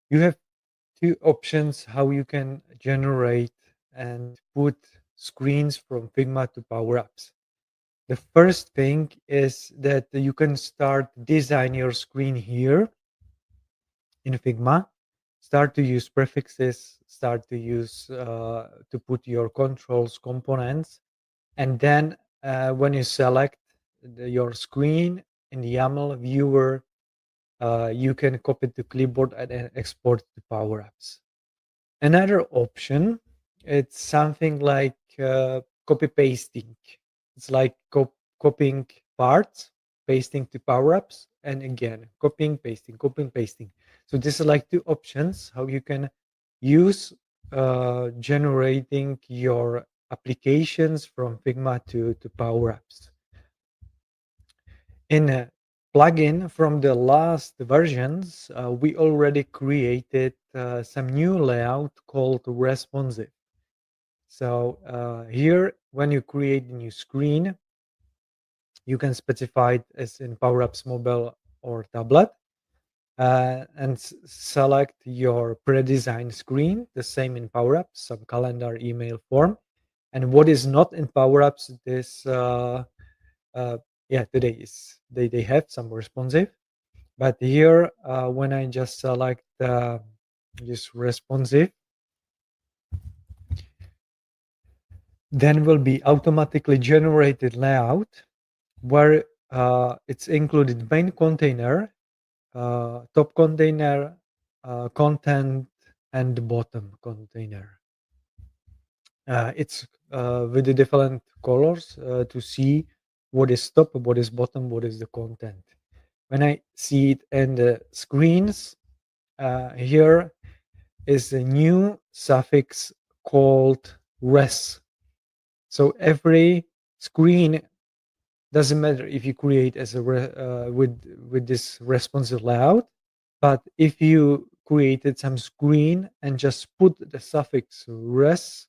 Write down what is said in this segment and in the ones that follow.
You have two options how you can generate and put screens from Figma to Power Apps. The first thing is that you can start design your screen here in Figma. Start to use prefixes, start to use to put your controls components, and then when you select your screen in the YAML viewer, you can copy it to clipboard and then export to Power Apps. Another option, it's something like copy pasting. It's like copying parts, pasting to Power Apps, and again copying, pasting, copying, pasting. So this is like two options how you can use generating your applications from Figma to Power Apps. In a plugin from the last versions, we already created some new layout called responsive. So here, when you create a new screen, you can specify it as in Power Apps mobile or tablet, and select your pre-designed screen. The same in Power Apps, some calendar, email, form. And what is not in Power Apps, this uh, yeah, today is they have some responsive. But here, when I just select this responsive, then will be automatically generated layout where it's included main container, top container, content, and bottom container. It's with the different colors to see what is top, what is bottom, what is the content. When I see it in the screens, here is a new suffix called res. So every screen doesn't matter if you create as a with this responsive layout, but if you created some screen and just put the suffix res,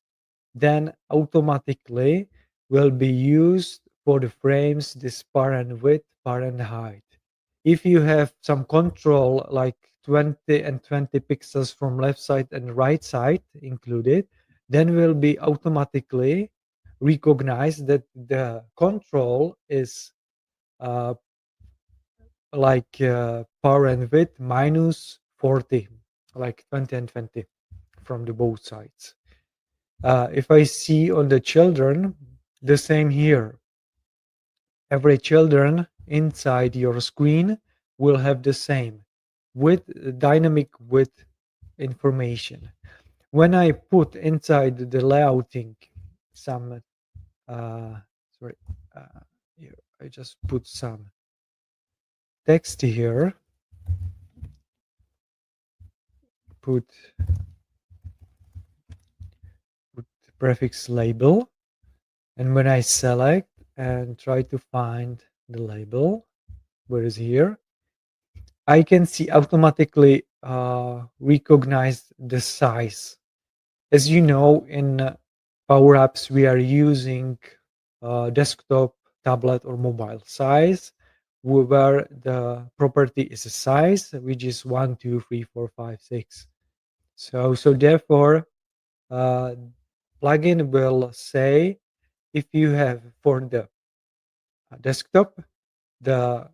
then automatically will be used for the frames this parent width, parent height. If you have some control like 20 and 20 pixels from left side and right side included, then will be automatically recognize that the control is uh, like parent width minus 40, like 20 and 20 from the both sides. If I see on the children, the same here. Every children inside your screen will have the same with dynamic width information. When I put inside the layouting some, uh, sorry, uh, here, I just put some text here, put prefix label, and when I select and try to find the label, where is here, I can see automatically recognize the size. As you know, in Power Apps, we are using desktop, tablet, or mobile size, where the property is a size, which is 1, 2, 3, 4, 5, 6. So therefore, uh, plugin will say if you have for the desktop, the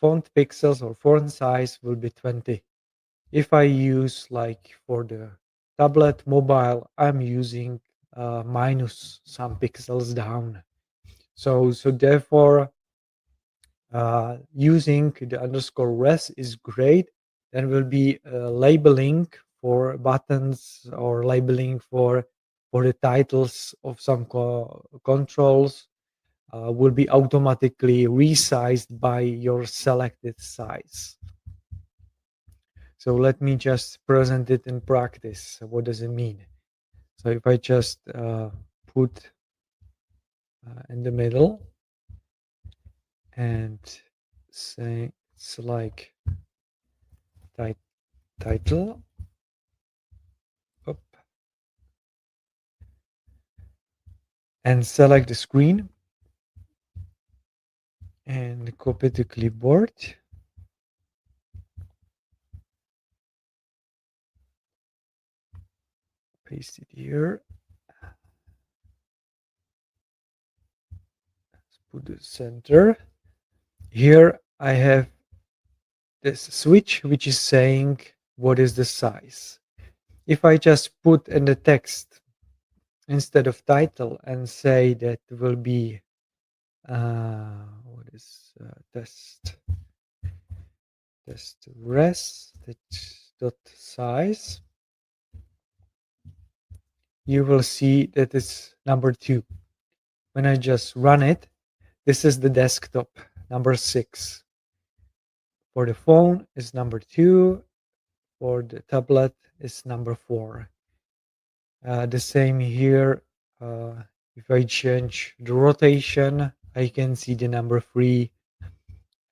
font pixels or font size will be 20. If I use like for the tablet mobile, I'm using minus some pixels down. So therefore, using the underscore res is great. Then will be labeling for buttons or labeling for the titles of some controls will be automatically resized by your selected size. So let me just present it in practice. What does it mean? So if I just put in the middle and say it's like title, up, and select the screen and copy to clipboard. paste it here. Let's put the center. Here I have this switch which is saying what is the size. If I just put in the text instead of title and say that will be what is test res dot size, you will see that it's number 2. When I just run it, this is the desktop, number 6. For the phone is number 2. For the tablet is number 4. The same here. If I change the rotation, I can see the number 3.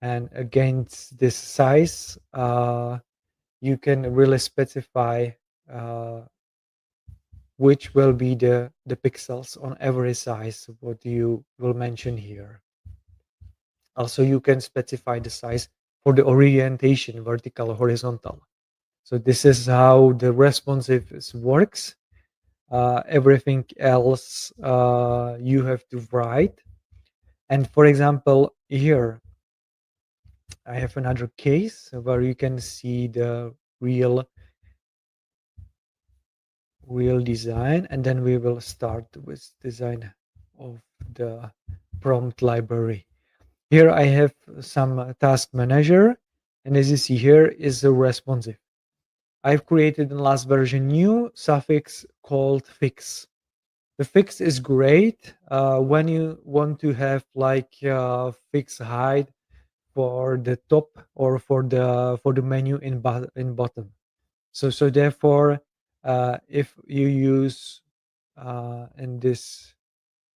And against this size, you can really specify which will be the pixels on every size, what you will mention here. Also, you can specify the size for the orientation, vertical or horizontal. So this is how the responsive works. Everything else you have to write. And for example, here I have another case where you can see the real design, and then we will start with design of the prompt library. Here I have some task manager, and as you see here is a responsive. I've created in the last version new suffix called fix. The fix is great when you want to have like fix height for the top or for the menu in bottom. So therefore, if you use in this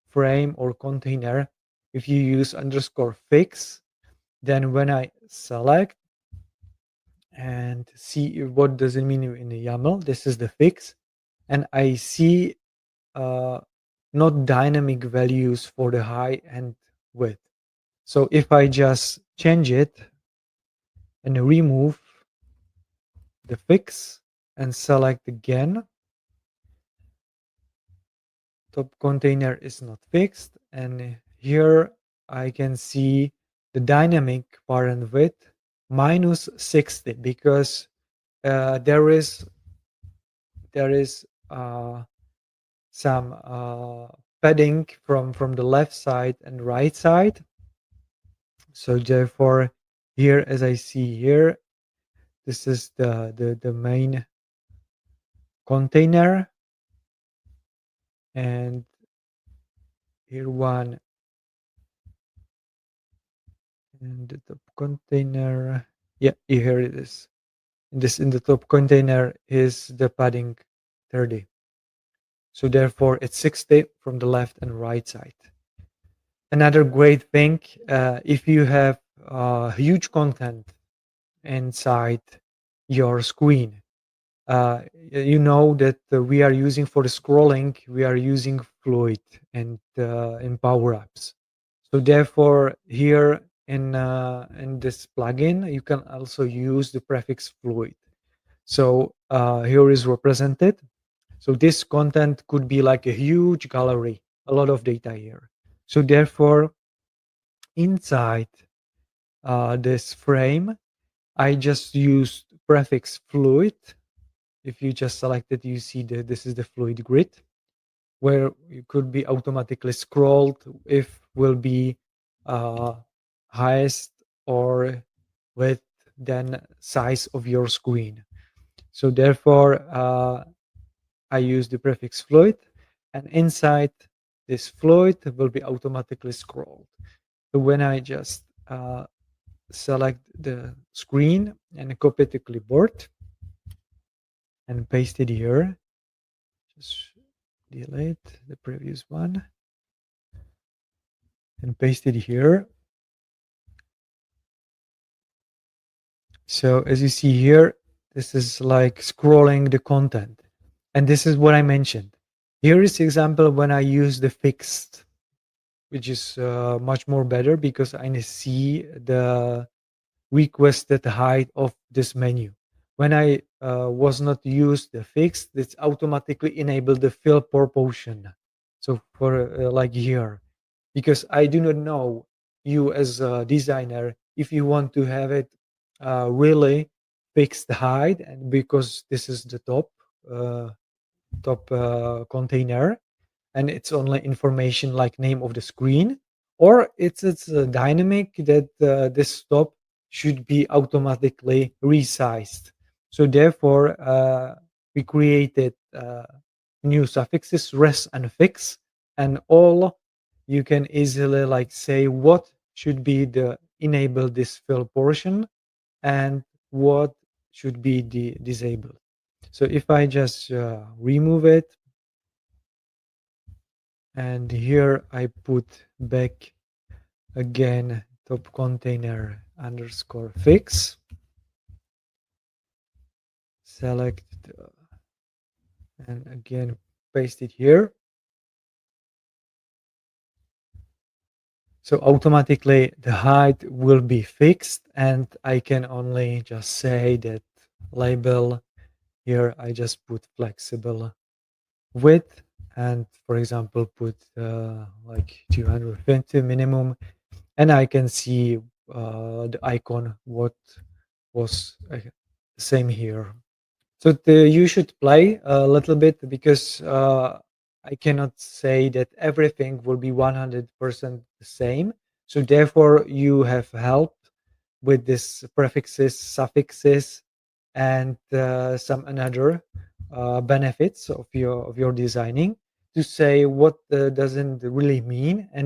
frame or container, if you use underscore fix, then when I select and see what does it mean in the YAML, this is the fix, and I see not dynamic values for the height and width. So if I just change it and remove the fix and select again, top container is not fixed, and here I can see the dynamic parent width minus 60 because there is some padding from the left side and right side. So therefore, here as I see here, this is the main container, and here one, and the top container, yeah, here it is. In the top container is the padding 30. So therefore it's 60 from the left and right side. Another great thing, if you have huge content inside your screen, you know that we are using for the scrolling, we are using fluid and in power apps. So therefore here in this plugin, you can also use the prefix fluid. So here is represented. So this content could be like a huge gallery, a lot of data here. So therefore, inside this frame, I just used prefix fluid. If you just select it, you see that this is the fluid grid, where it could be automatically scrolled if will be highest or width than size of your screen. So therefore, I use the prefix fluid, and inside this fluid will be automatically scrolled. So when I just select the screen and copy the clipboard and paste it here, just delete the previous one and paste it here. So as you see here, this is like scrolling the content. And this is what I mentioned. Here is the example when I use the fixed, which is much more better because I see the requested height of this menu. When I was not used the fixed, it's automatically enabled the fill proportion. So for like here, because I do not know you as a designer if you want to have it really fixed height, and because this is the uh, top container, and it's only information like name of the screen, or it's a dynamic that this top should be automatically resized. So therefore we created new suffixes res and fix, and all you can easily like say what should be the enable this fill portion and what should be disabled. So if I just remove it, and here I put back again top container underscore fix, select and again paste it here. So automatically the height will be fixed, and I can only just say that label here I just put flexible width, and for example put like 250 minimum, and I can see the icon what was same here. So you should play a little bit, because I cannot say that everything will be 100% the same. So therefore, you have help with this prefixes, suffixes, and some another benefits of your designing to say what doesn't really mean, and